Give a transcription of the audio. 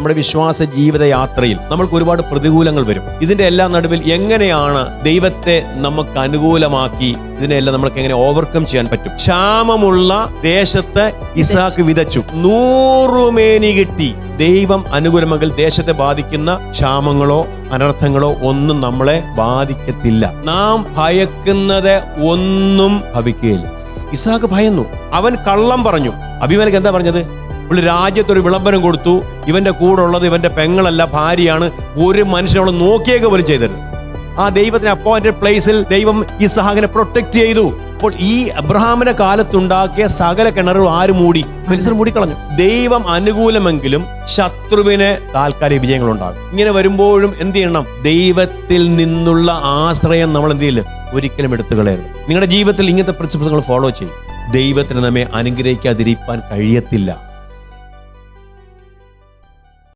നമ്മുടെ വിശ്വാസ ജീവിത യാത്രയിൽ നമ്മൾക്ക് ഒരുപാട് പ്രതികൂലങ്ങൾ വരും. ഇതിന്റെ എല്ലാ നടുവിൽ എങ്ങനെയാണ് ദൈവത്തെ നമുക്ക് അനുകൂലമാക്കി ഇതിനെല്ലാം നമ്മൾക്ക് എങ്ങനെ ഓവർകം ചെയ്യാൻ പറ്റും? ക്ഷാമമുള്ള ദേശത്ത് ഇസാക്ക് വിതച്ചു, 100 മേനി കിട്ടി. ദൈവം അനുകൂലമെങ്കിൽ ദേശത്തെ ബാധിക്കുന്ന ക്ഷാമങ്ങളോ അനർത്ഥങ്ങളോ ഒന്നും നമ്മളെ ബാധിക്കത്തില്ല. നാം ഭയക്കുന്നത് ഒന്നും ഭവിക്കുകയില്ല. ഇസാക്ക് ഭയന്നു, അവൻ കള്ളം പറഞ്ഞു. അബീമേലെക്ക് എന്താ പറഞ്ഞത്? പുള്ളി രാജ്യത്തൊരു വിളംബരം കൊടുത്തു, ഇവന്റെ കൂടെ ഉള്ളത് ഇവന്റെ പെങ്ങളല്ല, ഭാര്യയാണ്, ഒരു മനുഷ്യനോട് നോക്കിയേക്ക് പോലും ചെയ്തരുത്. ആ ദൈവത്തിന് അപ്പോയിന്റഡ് പ്ലേസിൽ ദൈവം ഇസ്ഹാക്കിനെ പ്രൊട്ടക്ട് ചെയ്തു. അപ്പോൾ ഈ അബ്രഹാമിന്റെ കാലത്തുണ്ടാക്കിയ സകല കിണറുകൾ ആര് മൂടി? ഫിലിസ്തീർ മൂടിക്കളഞ്ഞു. ദൈവം അനുകൂലമെങ്കിലും ശത്രുവിന് താൽക്കാലിക വിജയങ്ങൾ ഉണ്ടാകും. ഇങ്ങനെ വരുമ്പോഴും എന്ത് ചെയ്യണം? ദൈവത്തിൽ നിന്നുള്ള ആശ്രയം നമ്മൾ എന്ത് ചെയ്യില്ല, ഒരിക്കലും എടുത്തു കളയരുത്. നിങ്ങളുടെ ജീവിതത്തിൽ ഇങ്ങനത്തെ പ്രിൻസിപ്പിൾസ് ഫോളോ ചെയ്യും. ദൈവത്തിന് നമ്മെ അനുഗ്രഹിക്കാതിരിക്കാൻ കഴിയത്തില്ല.